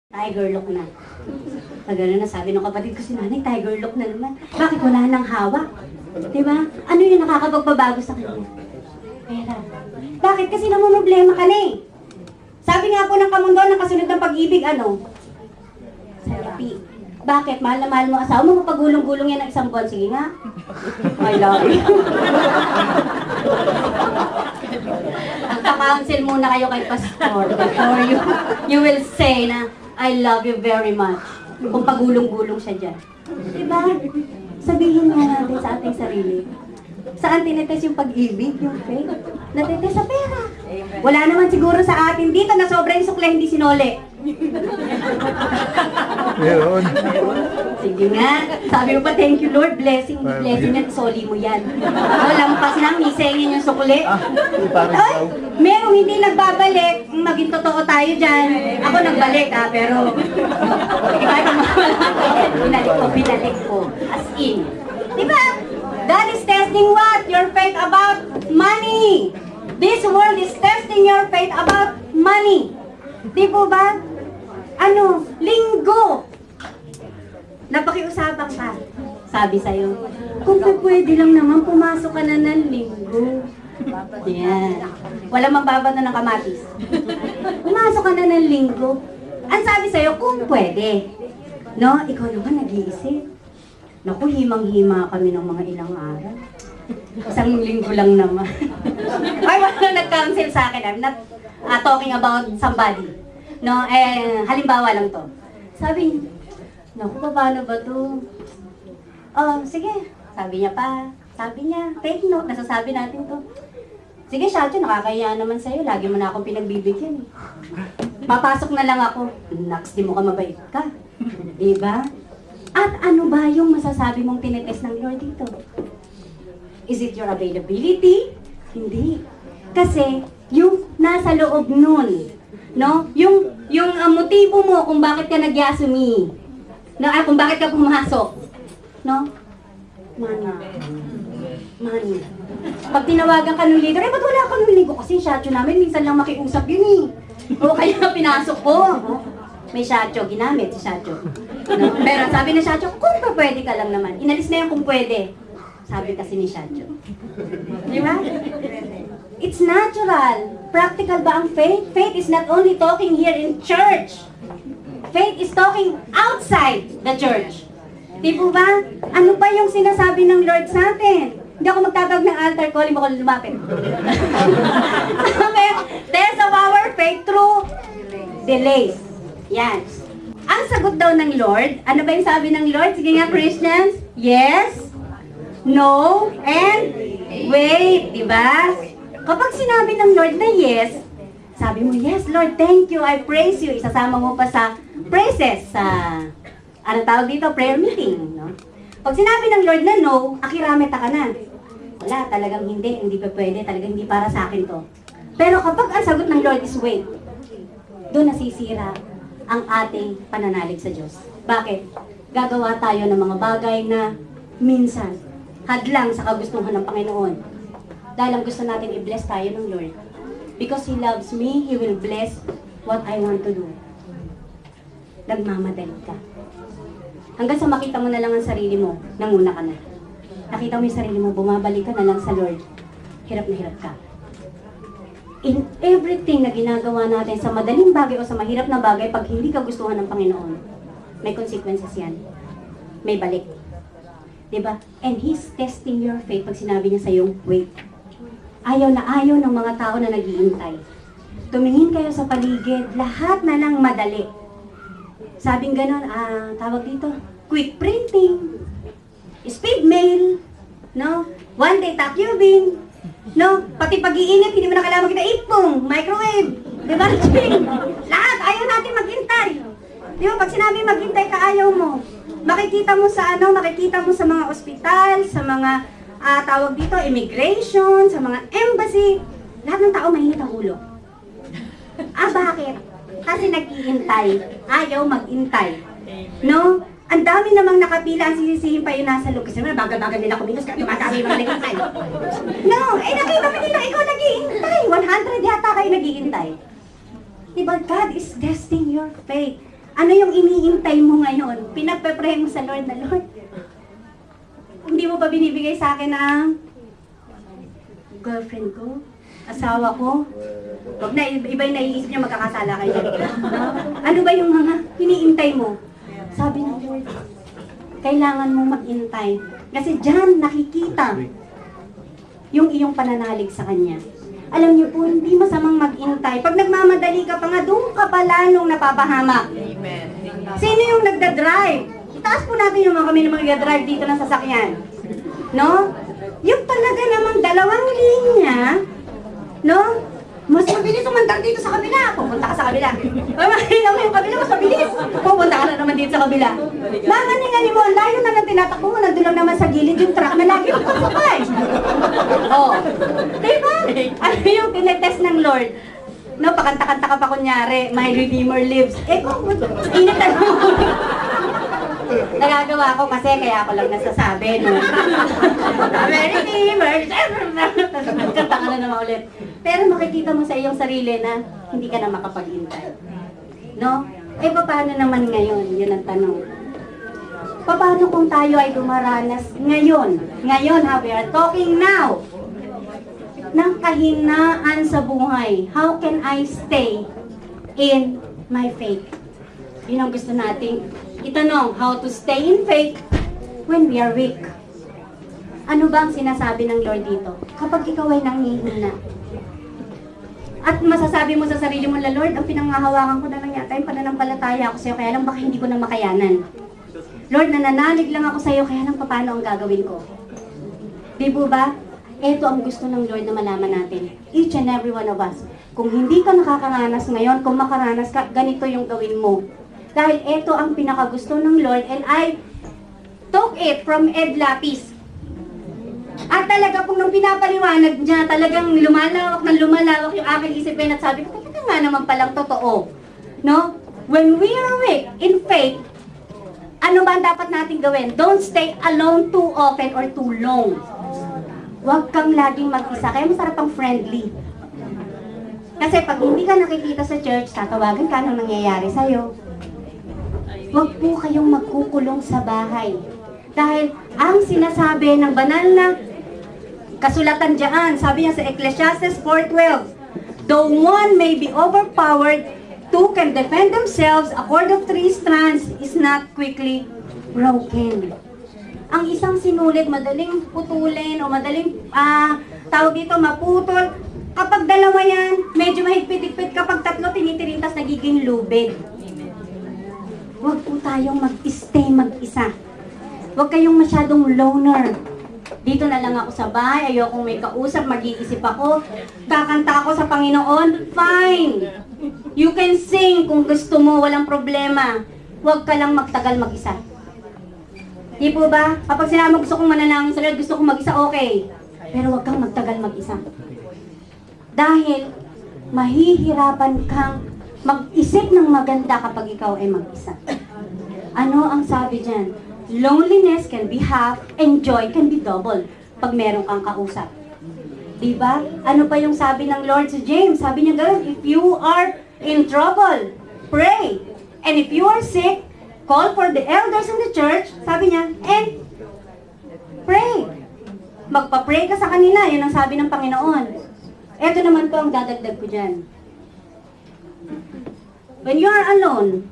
Tiger look na. Pag gano'n na sabi ng kapatid ko si nanay, tiger look na naman. Bakit wala nang hawak? Diba? Ano yung nakakapagbabago sa kanya? Pera. Bakit? Kasi namumroblema ka na eh. Sabi nga po ng kamundo ng kasunod ng pag-ibig, ano? Salapi. Bakit? Mahal na mahal mo asawa mo, mapagulong-gulong yan ng isang buwan. Sige nga. I love you. Magka-counsel muna kayo kay pastor before you will say na, I love you very much. Kung pagulong-gulong siya dyan. Diba? Sabihin nga natin sa ating sarili. Saan tinites yung pag-ibig, yung faith? Natites sa pera. Wala naman siguro sa atin dito na sobrang sukle, hindi sinole. Meron. Sige nga. Sabi mo pa, thank you Lord, blessing at isoli mo yan. Lampas lang, misengin yung sukle. Ay, merong hindi nagbabalik, maging totoo tayo dyan. Ako nagbalik pero binalik ko. As in. Diba? God is testing what? Your faith about money. This world is testing your faith about money. Di po ba? Ano? Linggo. Napakiusapan ka. Sabi sa'yo, kung pwede lang naman, pumasok ka na ng linggo. Yan. Walang magbabata ng kamatis. Pumasok ka na ng linggo. Ang sabi sa'yo, kung pwede. No? Ikaw naman nag-iisip. Naku, himang-hima kami ng mga ilang araw. Isang linggo lang naman. Ay, wala nag-counsel sa akin. I'm not talking about somebody. No, halimbawa lang to. Sabi niya, naku, paano ba to? Oh, sige. Sabi niya pa. Sabi niya, take note, nasasabi natin to. Sige, Shacho, nakakaya naman sa'yo. Lagi mo na akong pinagbibigyan. Papasok na lang ako. Next, di mo ka mabait ka. Diba? At ano ba yung masasabi mong tinitest ng Lord dito? Is it your availability? Hindi. Kasi, yung nasa loob nun, no? Yung motibo mo kung bakit ka nagyasumi, no? Kung bakit ka pumasok, no? Money. Pag tinawagan ka ng leader, ba't wala ka ng ligo? Kasi Shacho namin, minsan lang makiusap yun eh. O kaya pinasok ko. May Shacho, ginamit si Shacho. No? Pero sabi ni Shacho, kung pwede ka lang naman. Inalis na yan kung pwede. Sabi kasi ni Shacho. Di ba? It's natural. Practical ba ang faith? Faith is not only talking here in church. Faith is talking outside the church. Di po ba? Ano pa yung sinasabi ng Lord sa atin? Hindi ako magtatawag ng altar call, hindi mo ko lumapit. Test of our faith through delays. Yan. Ang sagot daw ng Lord, ano ba yung sabi ng Lord? Sige nga, Christians. Yes, no, and wait. Diba? Kapag sinabi ng Lord na yes, sabi mo, yes, Lord, thank you, I praise you. Isasama mo pa sa praises, sa, ano tawag dito, prayer meeting. No? Pag sinabi ng Lord na no, akirameta ka na. Wala, talagang hindi pa pwede, talagang hindi para sa akin to. Pero kapag ang sagot ng Lord is wait, doon nasisira ang ating pananalig sa Diyos. Bakit? Gagawa tayo ng mga bagay na minsan hadlang sa kagustuhan ng Panginoon. Dahil ang gusto natin i-bless tayo ng Lord. Because He loves me, He will bless what I want to do. Nagmamadali ka. Hanggang sa makita mo na lang ang sarili mo, nanguna ka na. Nakita mo yung sarili mo, bumabalik ka na lang sa Lord. Hirap na hirap ka. In everything na ginagawa natin sa madaling bagay o sa mahirap na bagay, pag hindi ka gustuhan ng Panginoon, may consequences yan. May balik. Diba? And He's testing your faith pag sinabi niya sa'yo, wait. Ayaw na ayaw ng mga tao na nag-iintay. Tumingin kayo sa paligid, lahat na lang madali. Sabing ganon, tawag dito, quick printing, speed mail, no? One day tacubing, no? Pati pag-iinit, hindi mo na kailangan makita ipong, microwave, di ba? Lahat, ayaw natin maghintay. Di ba, pag sinabi maghintay ka, ayaw mo. Makikita mo sa makikita mo sa mga ospital, sa mga tawag dito, immigration, sa mga embassy, lahat ng tao mainit ang ulo. Bakit? Kasi nag-iintay, ayaw mag-intay. No? Ang dami namang nakapila, ang sisisihin pa yung nasa loob. Kasi bagal-bagal nila kumilos, kaya tumatami yung mga nag-iintay. No, nakita mo nila, ikaw nag-iintay. 100 yata kayo nag-iintay. Diba, God is testing your faith. Ano yung iniintay mo ngayon? Pinagpe-pray mo sa Lord na, Lord, hindi mo ba binibigay sa akin ang girlfriend ko? Asawa ko? Wag na, iba yung naiisip niya, magkakasala kayo. No? Ano ba yung mga iniintay mo? Sabi ng Lord, kailangan mo mag-intay. Kasi dyan nakikita yung iyong pananalig sa Kanya. Alam niyo po, hindi masamang mag-intay. Pag nagmamadali ka pa nga, doon ka pa lalong napapahamak. Amen. Sino yung nagda-drive? Itaas po natin yung mga kami ng mga nagda-drive dito ng sasakyan. No? Yung talaga namang dalawang linya, no? Mas mabilis umandar dito sa kabila. Pupunta ka sa kabila. Makikita mo yung kabila, mas mabilis. Pupunta ka na naman dito sa kabila. Nanganing-ani mo, ang layo na lang tinatakbo mo, nandun lang naman sa gilid yung truck na lagi magpapakay. Oh. Diba? Ano yung tinetest ng Lord? No, pakanta-kanta ka pa kunyari, My Redeemer lives. Eh, kung init na nagagawa ko kasi kaya ako lang nasasabi, no? My Redeemer, kanta ka na naman ulit. Pero makikita mo sa iyong sarili na hindi ka na makapag-intay. No? Eh, paano naman ngayon? Yun ang tanong. Paano kung tayo ay dumaranas ngayon? Ngayon, ha? We are talking now. Ng kahinaan sa buhay. How can I stay in my faith? Yun ang gusto nating itanong. How to stay in faith when we are weak. Ano ba ang sinasabi ng Lord dito? Kapag ikaw ay nanghihina, at masasabi mo sa sarili mo, Lord, ang pinanghahawakan ko na lang yata yung pananampalataya ako sa'yo, kaya lang baka hindi ko na makayanan. Lord, nananalig lang ako sa'yo, kaya lang paano ang gagawin ko? Di po ba? Ito ang gusto ng Lord na malaman natin. Each and every one of us. Kung hindi ka nakakaranas ngayon, kung makaranas ka, ganito yung gawin mo. Dahil ito ang pinakagusto ng Lord, and I took it from Ed Lapis. At talaga pong nung pinapaliwanag niya, talagang lumalawak yung aking isipin at sabi ko, teka nga naman palang totoo. No? When we are weak in faith, ano ba ang dapat natin gawin? Don't stay alone too often or too long. Huwag kang laging mag-isa. Kaya masarap ang friendly. Kasi pag hindi ka nakikita sa church, tatawagan ka nung nangyayari sa'yo. Huwag po kayong magkukulong sa bahay. Dahil ang sinasabi ng banal na kasulatan diyan, sabi niya sa Ecclesiastes 4:12, though one may be overpowered, two can defend themselves, a cord of three strands is not quickly broken. Ang isang sinulit, madaling putulin o madaling tawag dito, maputol. Kapag dalawa yan, medyo mahigpit-higpit. Kapag tatlo, tinitirintas, nagiging lubid. Huwag po tayong mag-stay mag-isa. Huwag kayong masyadong loner. Dito na lang ako sa bahay, ayokong may kausap, mag-iisip ako. Kakanta ako sa Panginoon, fine. You can sing kung gusto mo, walang problema. Huwag ka lang magtagal mag-isa. Di po ba? Kapag sinabi mo gusto kong manalangin sa Lord, gusto kong mag-isa, okay. Pero huwag kang magtagal mag-isa. Dahil mahihirapan kang mag-isip ng maganda kapag ikaw ay mag-isa. Ano ang sabi dyan? Loneliness can be half and joy can be double pag meron kang kausap. Diba? Ano pa yung sabi ng Lord sa James? Sabi niya gano'n, if you are in trouble, pray. And if you are sick, call for the elders in the church, sabi niya, and pray. Magpa-pray ka sa kanila, yun ang sabi ng Panginoon. Ito naman po ang dadagdag ko dyan. When you are alone,